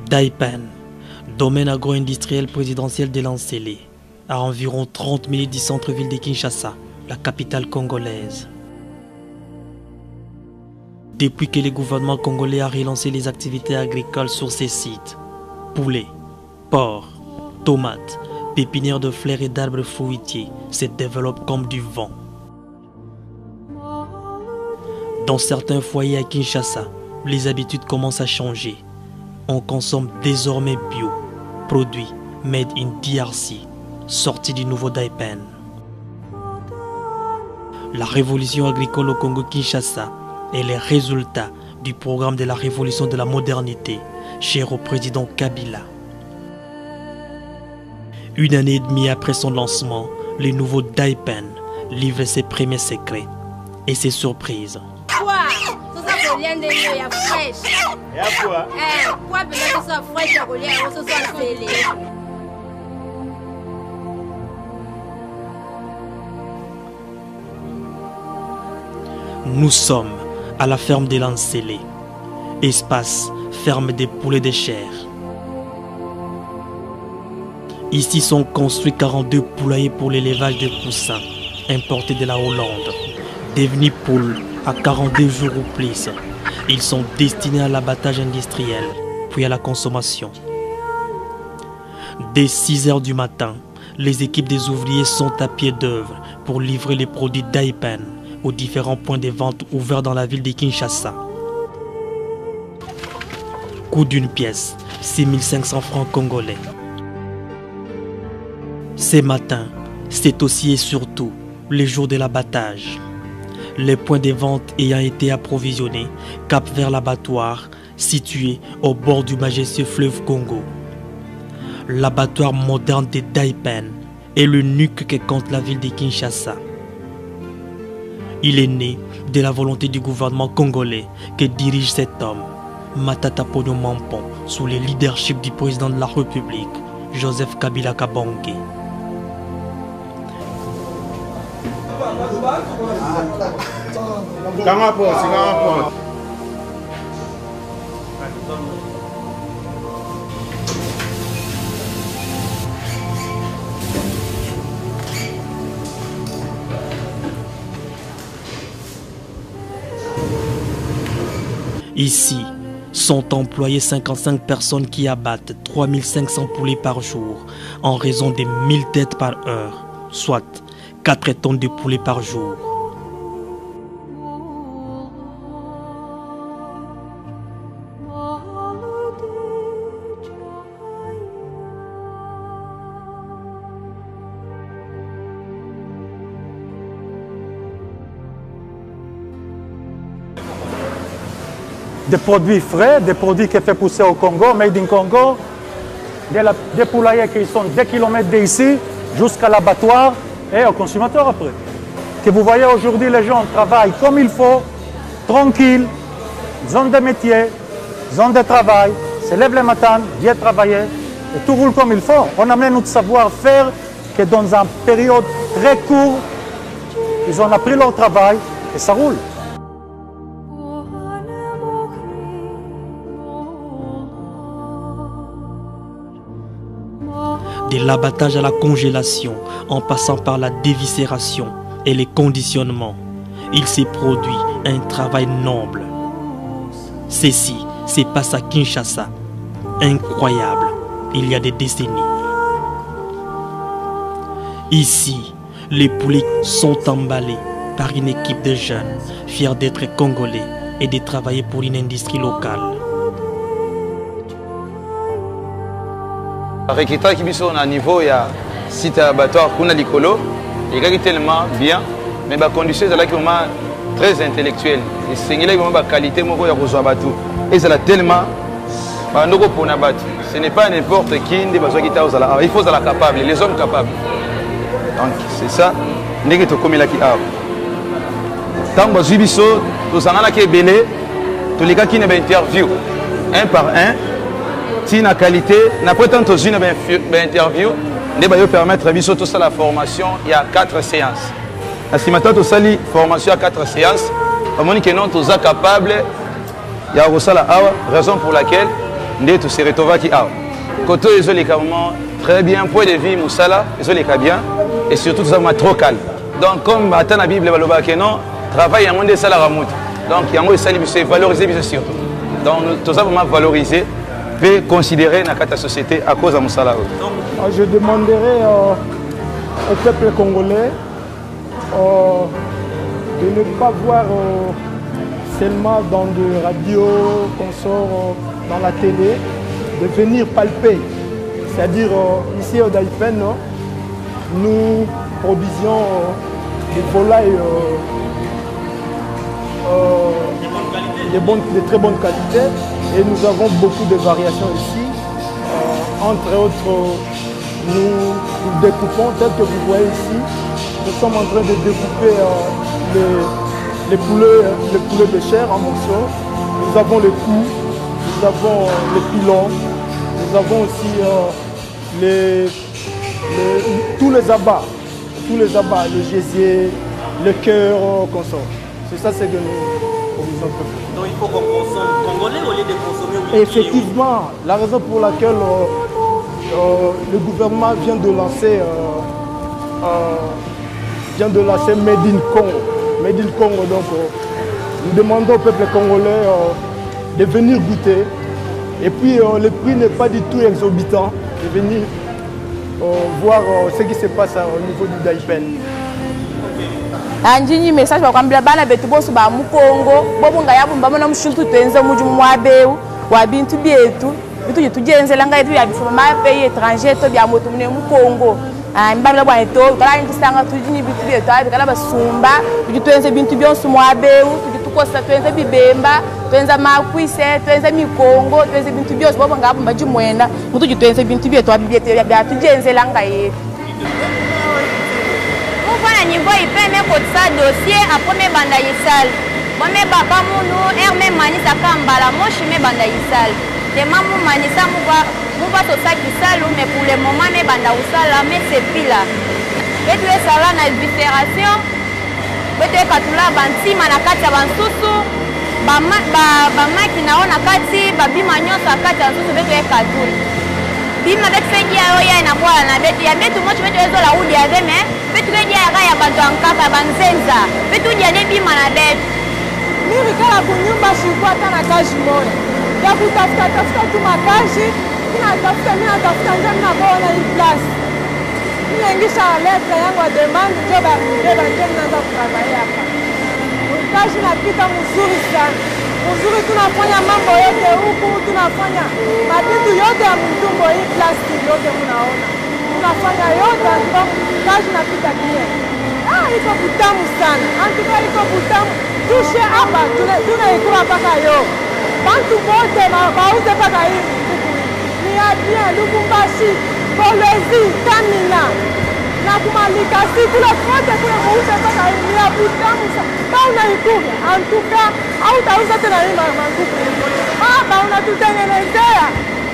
Daipen, domaine agro-industriel présidentiel de Lansele, à environ 30 minutes du centre-ville de Kinshasa, la capitale congolaise. Depuis que le gouvernement congolais a relancé les activités agricoles sur ces sites, poulets, porcs, tomates, pépinières de fleurs et d'arbres fruitiers se développent comme du vent. Dans certains foyers à Kinshasa, les habitudes commencent à changer. On consomme désormais bio, produits made in DRC, sortis du nouveau Daipen. La révolution agricole au Congo-Kinshasa est le résultat du programme de la révolution de la modernité, cher au président Kabila. Une année et demie après son lancement, le nouveau Daipen livre ses premiers secrets et ses surprises. Nous sommes à la ferme de Lansele, espace ferme des poulets de chair. Ici sont construits 42 poulaillers pour l'élevage de poussins importés de la Hollande, devenus poules à 42 jours ou plus. Ils sont destinés à l'abattage industriel, puis à la consommation. Dès 6 h du matin, les équipes des ouvriers sont à pied d'œuvre pour livrer les produits Daipen aux différents points de vente ouverts dans la ville de Kinshasa. Coût d'une pièce, 6500 francs congolais. Ces matins, c'est aussi et surtout le jour de l'abattage. Les points de vente ayant été approvisionnés capent vers l'abattoir situé au bord du majestueux fleuve Congo. L'abattoir moderne de Daipen est l'unique que compte la ville de Kinshasa. Il est né de la volonté du gouvernement congolais que dirige cet homme, Matata Ponyo Mampon, sous le leadership du président de la République, Joseph Kabila Kabange. Ici sont employées 55 personnes qui abattent 3500 poulets par jour en raison de 1000 têtes par heure, soit 4 tonnes de poulet par jour. Des produits frais, des produits qui sont faits pousser au Congo, made in Congo, des poulaillers qui sont 2 km d'ici jusqu'à l'abattoir et au consommateur après. Que vous voyez aujourd'hui, les gens travaillent comme il faut, tranquille, zone de métier, zone de travail, se lèvent le matin, viennent travailler et tout roule comme il faut. On amène notre savoir-faire que dans une période très courte, ils ont appris leur travail et ça roule. De l'abattage à la congélation, en passant par la déviscération et les conditionnements, il s'est produit un travail noble. Ceci se passe à Kinshasa, incroyable, il y a des décennies. Ici, les poulets sont emballés par une équipe de jeunes, fiers d'être congolais et de travailler pour une industrie locale. Réquita qui est à niveau, il y a site abattoir qu'on a l'écolo, il est tellement bien, mais les conditions sont très intellectuelles. Et c'est une qualité de et c'est tellement. Ce n'est pas n'importe qui il faut être capable, les hommes capables. Donc c'est ça, nous sommes comme là qui a. Tant que nous avons qui est belé, tous les gars qui ont une interview, un par un. Si la qualité, après tant une interview, nous allons permettre de tout ça la formation, il y a 4 séances. Si maintenant tu as la formation à 4 séances, on dit que nous sommes capables, il y a la raison pour laquelle nde to se retovaki awa koto ezoleka vraiment très bien point de vue mosala ezoleka bien et surtout tozama trop calme donc comme ata na bible balobaka non travail yango nde esalaka moto donc yango esali biso evaloriser biso surtout donc toza vraiment valoriser peut considérer dans la société à cause de Moussala. Je demanderai au peuple congolais de ne pas voir seulement dans des radios qu'on sort dans la télé, de venir palper. C'est-à-dire ici au Daipen, nous produisions des volailles de très bonne qualité. Et nous avons beaucoup de variations ici. Entre autres, nous découpons, tel que vous voyez ici. Nous sommes en train de découper les poulets de chair en morceaux. Nous avons les coups, nous avons les pilons, nous avons aussi tous les abats, le gésier, le cœur qu'on sort. C'est ça ce que nous produisons. Donc il faut qu'on consomme congolais au lieu de consommer. Effectivement, la raison pour laquelle le gouvernement vient de lancer Made in Congo. Made in Congo, donc nous demandons au peuple congolais de venir goûter. Et puis le prix n'est pas du tout exorbitant, de venir voir ce qui se passe au niveau du Daipen. Anjinyi message bakwambira bana betu bosu ba mukongo bobunga yabumba mona mushuntu twenze muju mwabeu wa bintu byetu bitu tugenzela ngaitu ya bifuma ma pays étranger to bya moto mune mukongo mbabla bwa eto kala ndisanga tujini bitu byetu abi kala basumba bitu twenze bintu byonsu mwabeu tukosa twenze bibemba twenza makwise twenze mikongo twenze bintu byosu bobunga yabumba jumwenda mutu twenze bintu byetu abi bya tugenzela ngaitu. Niveau il peut mettre ça dossier après mes banda yisal. Moi mes baba munu herme manisa kambala moshi mes banda yisal. Des mamou manisa mouva to ça kisal mais pour le moment mes banda usala mais c'est pila. Et tu es ça là na différation. Et tu es katula banti manakati ya bansusu. Ba maki naona kati babi manyosa kati ya bansusu betu e katula. Bima betu fengi ya oya inakuwa na betu ya betu mochi betu ezo la udi ya deme. Betu betu ya ya bantu ankaka banzenza. Betu ya ne bima na betu. Mimi kala kunyumba shikuwa tana kaji moja. Ya kutafuta tu makaji. Mina tafuta nje mna bona hii class. Mimi ingisha letra yangu ya demand joba mbeba nje mnaanza kutravaia hapa. Kaji napita mzuri sana. Mzuri tunafanya mambo yote huku, tunafanya mabitu yote ya mtumbo hii plastic yote mnaona. Tunafanya yote antuka kazi napita pia. Iko butamu sana. Antuka iko butamu. Tushe hapa tunaikula paka yo. Bantu bote bauze paka hii kuku. Ni ya bien Lubumbashi, Kolwezi, Kamina. Na kumalika si kula kote kule bauze paka hii ni ya butamu sana. Ba unaikula antuka au tauza tena hii manguku. Baba unatutengenezea.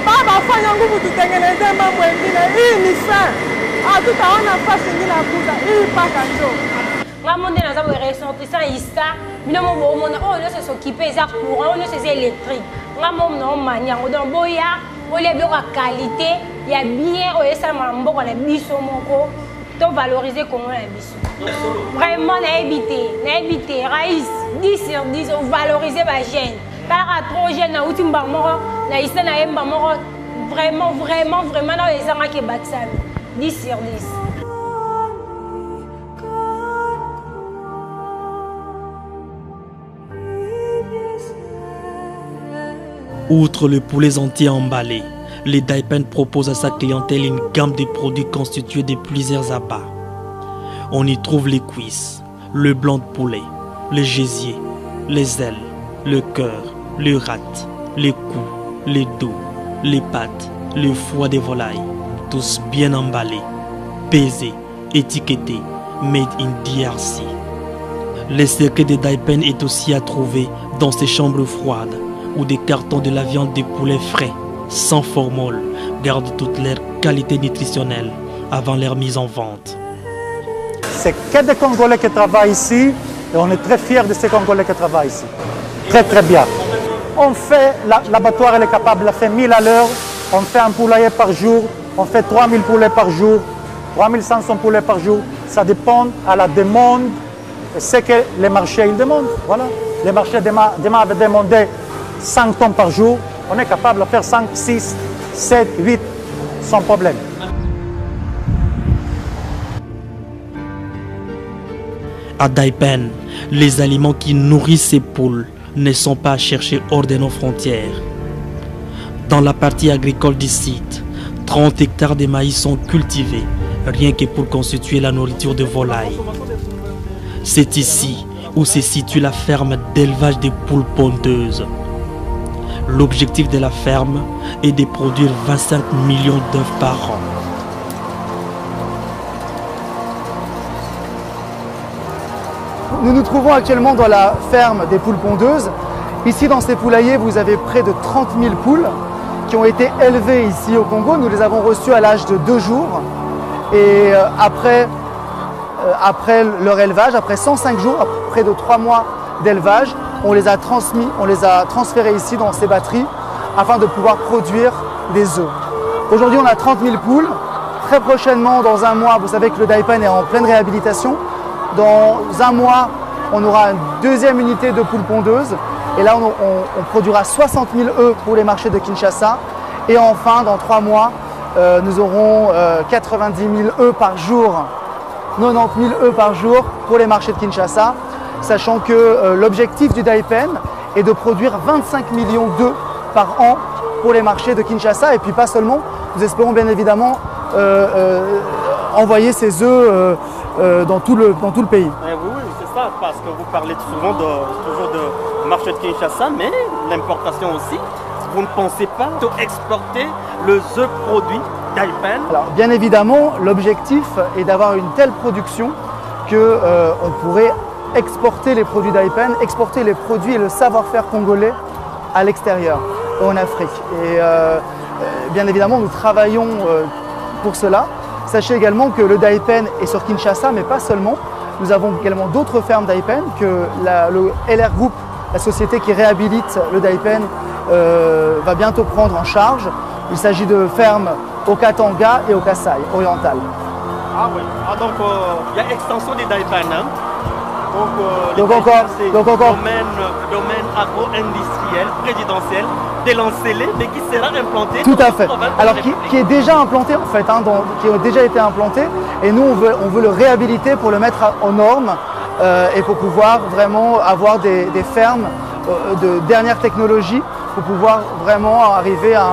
Baba fanya nguvu tutengenezee mambo mengine. Hii ni sana. Tutaona fasi nyingine ya kuza. Hii paka njoo. Ngamonde na zabu ressortissant isa. Mino mo mona oh là c'est s'occuper ça courant, on c'est électrique. Ngamo no manya donc boya, o le bien qualité, il y a bien o esa mambo na biso moko. To valoriser comment la biso. Vraiment na éviter raïs 10 sur 10 on valoriser ma gêne. Par trop jeune na utimba moko na isa na emba moko vraiment na ezanga ke batsami 10 sur 10. Outre le poulet entier emballé, les Daipen propose à sa clientèle une gamme de produits constitués de plusieurs abats. On y trouve les cuisses, le blanc de poulet, le gésier, les ailes, le cœur, le rate, les coups, les dos, les pattes, le foie des volailles, tous bien emballés, pesés, étiquetés, made in DRC. Le secret des Daipen est aussi à trouver dans ces chambres froides où des cartons de la viande de poulet frais, sans formol, gardent toute leur qualité nutritionnelle avant leur mise en vente. C'est que des Congolais qui travaillent ici et on est très fiers de ces Congolais qui travaillent ici. Très très bien. On fait, l'abattoir elle est capable de faire 1000 à l'heure, on fait un poulailler par jour, on fait 3000 poulets par jour, 3500 poulets par jour. Ça dépend à la demande, ce que les marchés ils demandent. Voilà. Les marchés demain avaient demandé 5 tonnes par jour, on est capable de faire 5, 6, 7, 8 sans problème. À Daipen, les aliments qui nourrissent ces poules ne sont pas à chercher hors de nos frontières. Dans la partie agricole du site, 30 hectares de maïs sont cultivés, rien que pour constituer la nourriture de volailles. C'est ici où se situe la ferme d'élevage des poules pondeuses. L'objectif de la ferme est de produire 25 millions d'œufs par an. Nous nous trouvons actuellement dans la ferme des poules pondeuses. Ici, dans ces poulaillers, vous avez près de 30 000 poules qui ont été élevées ici au Congo. Nous les avons reçues à l'âge de 2 jours. Et après leur élevage, après 105 jours, après près de 3 mois d'élevage, on les a transférés ici dans ces batteries afin de pouvoir produire des œufs. Aujourd'hui, on a 30 000 poules. Très prochainement, dans un mois, vous savez que le Daipen est en pleine réhabilitation. Dans un mois, on aura une deuxième unité de poules pondeuses. Et là, on produira 60 000 œufs pour les marchés de Kinshasa. Et enfin, dans 3 mois, nous aurons 90 000 œufs par jour, 90 000 œufs par jour pour les marchés de Kinshasa, sachant que l'objectif du Daipen est de produire 25 millions d'œufs par an pour les marchés de Kinshasa. Et puis pas seulement, nous espérons bien évidemment envoyer ces œufs dans tout le pays. Oui, c'est ça, parce que vous parlez souvent toujours de marché de Kinshasa, mais l'importation aussi. Vous ne pensez pas d'exporter le œuf produit Daipen? Alors bien évidemment, l'objectif est d'avoir une telle production qu'on pourrait exporter les produits Daipen, exporter les produits et le savoir-faire congolais à l'extérieur, en Afrique. Et bien évidemment, nous travaillons pour cela. Sachez également que le Daipen est sur Kinshasa, mais pas seulement. Nous avons également d'autres fermes Daipen que le LR Group, la société qui réhabilite le Daipen, va bientôt prendre en charge. Il s'agit de fermes au Katanga et au Kasaï oriental. Ah oui, donc il y a extension des Daipen. Hein? Donc encore domaine agro-industriel, présidentiel, délancé, mais qui sera implanté. Tout à fait. Alors qui est déjà implanté en fait, hein, qui a déjà été implanté. Et nous on veut le réhabiliter pour le mettre aux normes et pour pouvoir vraiment avoir des fermes de dernière technologie pour pouvoir vraiment arriver à